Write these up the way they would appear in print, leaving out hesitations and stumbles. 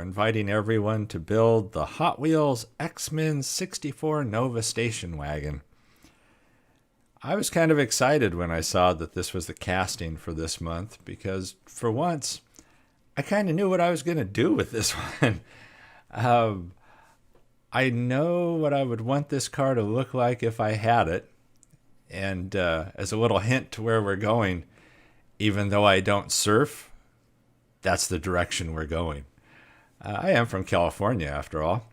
are inviting everyone to build the Hot Wheels X-Men 64 Nova Station Wagon. I was kind of excited when I saw that this was the casting for this month because, for once, I kind of knew what I was going to do with this one. I know what I would want this car to look like if I had it. And as a little hint to where we're going, even though I don't surf, that's the direction we're going. I am from California, after all.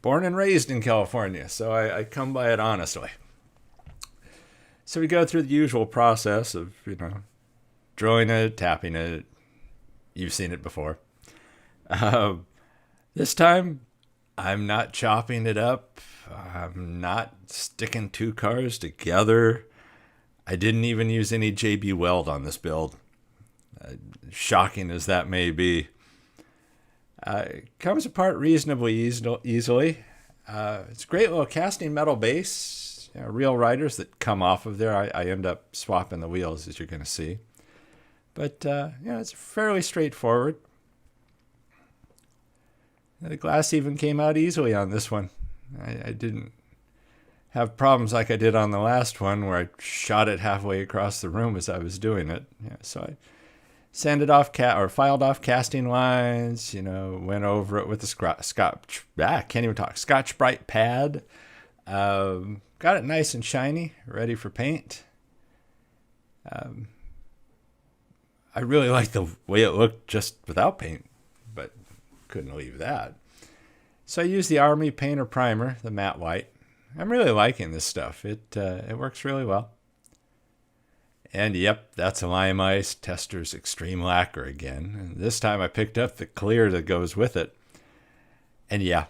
Born and raised in California, so I come by it honestly. So we go through the usual process of, drilling it, tapping it. You've seen it before. This time, I'm not chopping it up. I'm not sticking two cars together. I didn't even use any JB Weld on this build. Shocking as that may be. It comes apart reasonably easily. It's a great little casting metal base. Real riders that come off of there. I end up swapping the wheels, as you're going to see. But, it's fairly straightforward. The glass even came out easily on this one. I didn't have problems like I did on the last one where I shot it halfway across the room as I was doing it. So I sanded off filed off casting lines, went over it with a Scotch-Brite pad. Got it nice and shiny, ready for paint. I really liked the way it looked just without paint, but couldn't leave that. So I used the Army Painter Primer, the matte white. I'm really liking this stuff. It works really well. And yep, that's a Lime Ice Tester's Extreme Lacquer again. And this time I picked up the clear that goes with it. And yeah,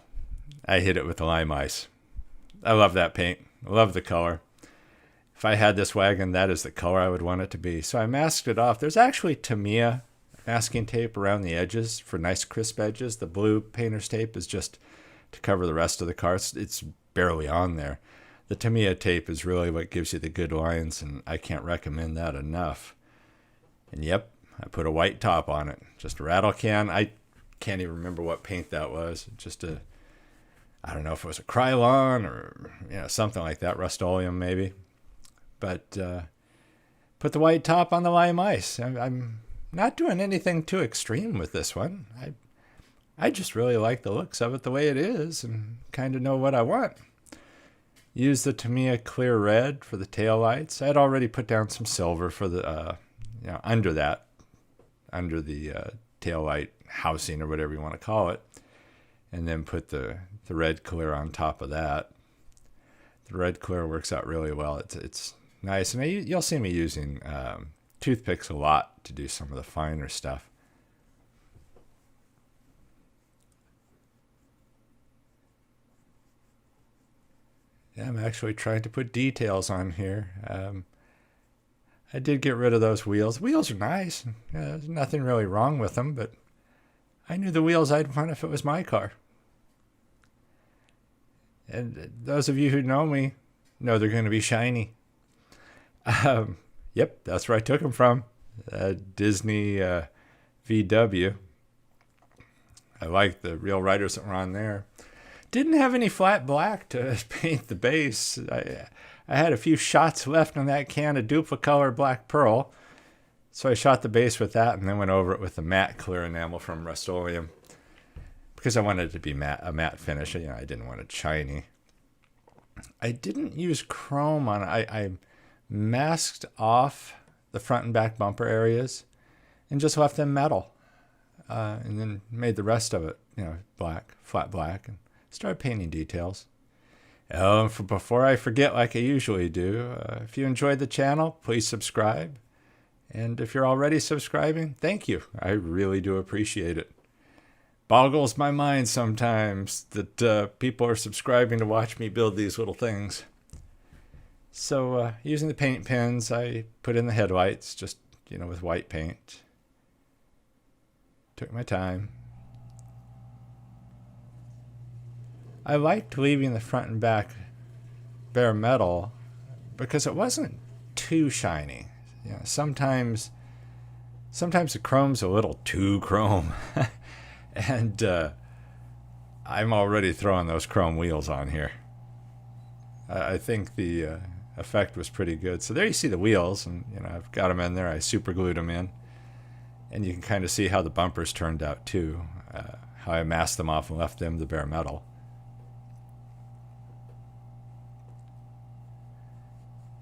I hit it with the Lime Ice. I love that paint. I love the color. If I had this wagon, that is the color I would want it to be. So I masked it off. There's actually Tamiya masking tape around the edges for nice crisp edges. The blue painter's tape is just to cover the rest of the car. It's barely on there. The Tamiya tape is really what gives you the good lines, and I can't recommend that enough. And yep, I put a white top on it. Just a rattle can. I can't even remember what paint that was. I don't know if it was a Krylon or something like that, Rust-Oleum maybe. But put the white top on the Lime Ice. I'm not doing anything too extreme with this one. I just really like the looks of it the way it is and kind of know what I want. Use the Tamiya Clear Red for the taillights. I had already put down some silver for the under the taillight housing or whatever you want to call it. And then put the red clear on top of that. The red clear works out really well. It's nice. And you'll see me using toothpicks a lot to do some of the finer stuff. Yeah, I'm actually trying to put details on here. I did get rid of those wheels. Wheels are nice. There's nothing really wrong with them, but I knew the wheels I'd want if it was my car. And those of you who know me know they're going to be shiny. Yep, that's where I took them from. Disney VW. I like the real riders that were on there. Didn't have any flat black to paint the base. I had a few shots left on that can of Duplicolor Black Pearl. So I shot the base with that and then went over it with the matte clear enamel from Rust-Oleum. Because I wanted it to be a matte finish. I didn't want it shiny. I didn't use chrome on it. I masked off the front and back bumper areas and just left them metal. And then made the rest of it, black, flat black, and started painting details. Oh, and before I forget like I usually do, if you enjoyed the channel, please subscribe. And if you're already subscribing, thank you. I really do appreciate it. Boggles my mind sometimes that people are subscribing to watch me build these little things. So using the paint pens, I put in the headlights just, with white paint. Took my time. I liked leaving the front and back bare metal because it wasn't too shiny. Sometimes the chrome's a little too chrome. And I'm already throwing those chrome wheels on here. I think the effect was pretty good. So there you see the wheels, and I've got them in there. I super glued them in, and you can kind of see how the bumpers turned out too. How I masked them off and left them the bare metal.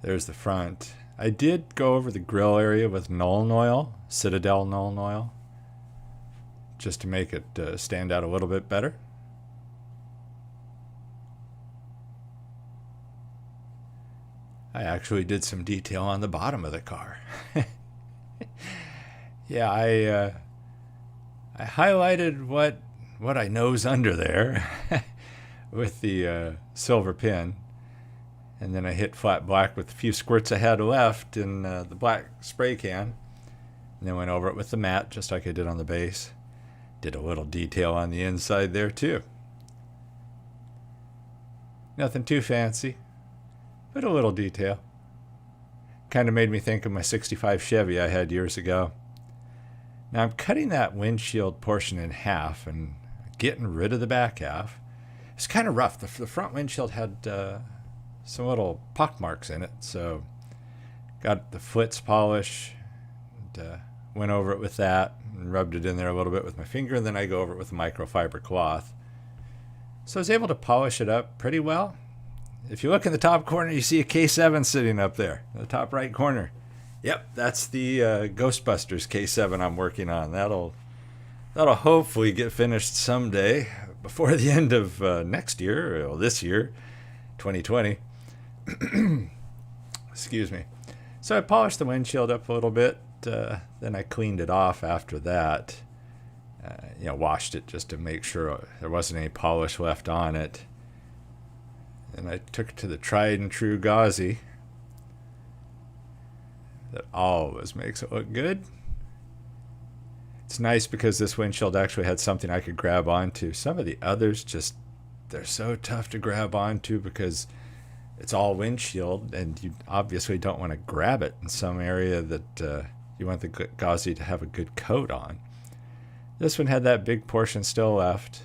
There's the front. I did go over the grill area with Nuln oil, Citadel Nuln oil, just to make it stand out a little bit better. I actually did some detail on the bottom of the car. Yeah, I highlighted what I nose under there with the silver pin, and then I hit flat black with a few squirts I had left in the black spray can, and then went over it with the matte just like I did on the base. Did a little detail on the inside there too. Nothing too fancy, but a little detail. Kind of made me think of my 65 Chevy I had years ago. Now I'm cutting that windshield portion in half and getting rid of the back half. It's kind of rough. The front windshield had some little pock marks in it, so got the Flitz polish and went over it with that and rubbed it in there a little bit with my finger, and then I go over it with a microfiber cloth. So I was able to polish it up pretty well. If you look in the top corner, you see a K7 sitting up there, in the top right corner. Yep, that's the Ghostbusters K7 I'm working on. That'll hopefully get finished someday before the end of next year, or this year, 2020. Excuse me. So I polished the windshield up a little bit. Then I cleaned it off after that. Washed it just to make sure there wasn't any polish left on it. And I took it to the tried and true Gauzy. That always makes it look good. It's nice because this windshield actually had something I could grab onto. Some of the others they're so tough to grab onto because it's all windshield, and you obviously don't want to grab it in some area that you want the Gauzy to have a good coat on. This one had that big portion still left,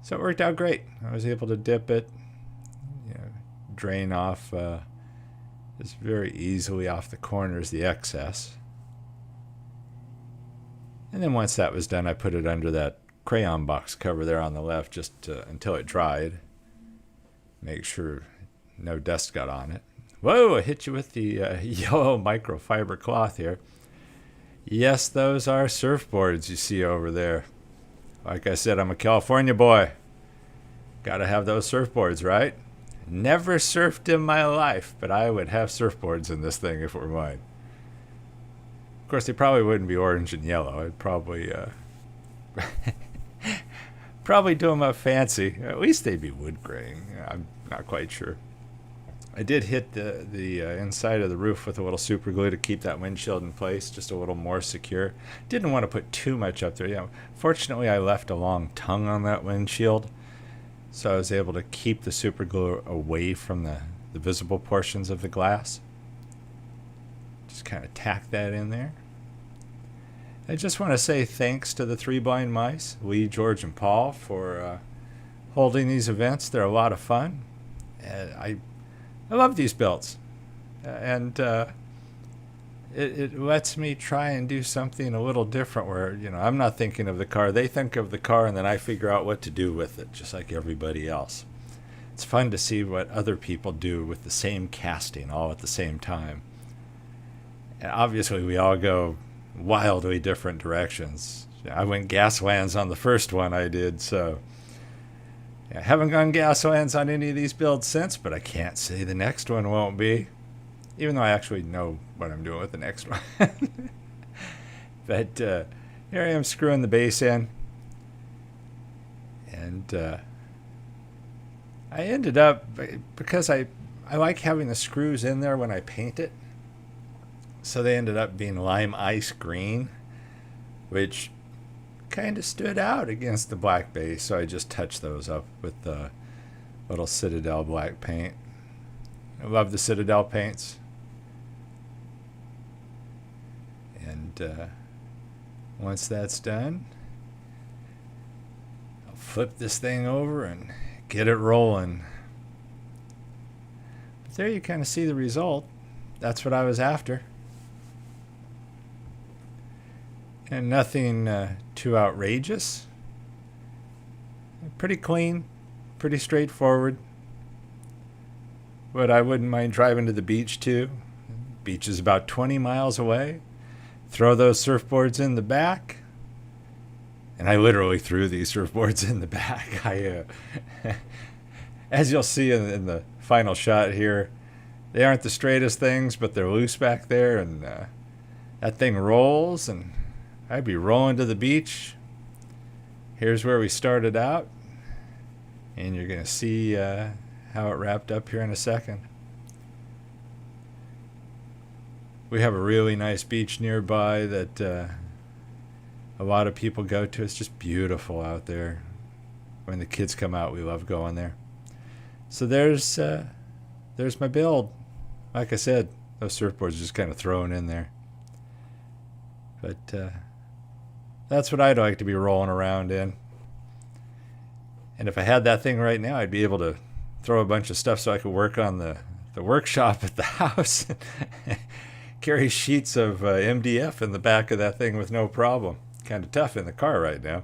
so it worked out great. I was able to dip it, drain off just very easily off the corners the excess. And then once that was done, I put it under that crayon box cover there on the left just until it dried. Make sure no dust got on it. Whoa, I hit you with the yellow microfiber cloth here. Yes, those are surfboards you see over there. Like I said, I'm a California boy. Gotta have those surfboards, right? Never surfed in my life, but I would have surfboards in this thing if it were mine. Of course, they probably wouldn't be orange and yellow. I'd probably do them up fancy. At least they'd be wood grain. I'm not quite sure. I did hit the inside of the roof with a little super glue to keep that windshield in place, just a little more secure. Didn't want to put too much up there. Fortunately, I left a long tongue on that windshield, so I was able to keep the super glue away from the visible portions of the glass. Just kind of tack that in there. I just want to say thanks to the Three Blind Mice, Lee, George, and Paul, for holding these events. They're a lot of fun. I love these builds, and it lets me try and do something a little different where, I'm not thinking of the car. They think of the car, and then I figure out what to do with it, just like everybody else. It's fun to see what other people do with the same casting all at the same time. And obviously, we all go wildly different directions. I went Gaslands on the first one I did, so I haven't gone Gaslands on any of these builds since, but I can't say the next one won't be, even though I actually know what I'm doing with the next one. But here I am screwing the base in, and I ended up, because I like having the screws in there when I paint it, so they ended up being lime ice green, which kind of stood out against the black base, so I just touched those up with the little Citadel black paint. I love the Citadel paints. And once that's done, flip this thing over and get it rolling. But there you kind of see the result. That's what I was after. And nothing too outrageous. Pretty clean, pretty straightforward. But I wouldn't mind driving to the beach too. Beach is about 20 miles away. Throw those surfboards in the back. And I literally threw these surfboards in the back. As you'll see in the final shot here, they aren't the straightest things, but they're loose back there, and that thing rolls, and I'd be rolling to the beach. Here's where we started out, and you're going to see how it wrapped up here in a second. We have a really nice beach nearby that a lot of people go to. It's just beautiful out there. When the kids come out, we love going there. So there's my build. Like I said, those surfboards just kind of thrown in there. But that's what I'd like to be rolling around in. And if I had that thing right now, I'd be able to throw a bunch of stuff so I could work on the workshop at the house. Carry sheets of MDF in the back of that thing with no problem. Kind of tough in the car right now.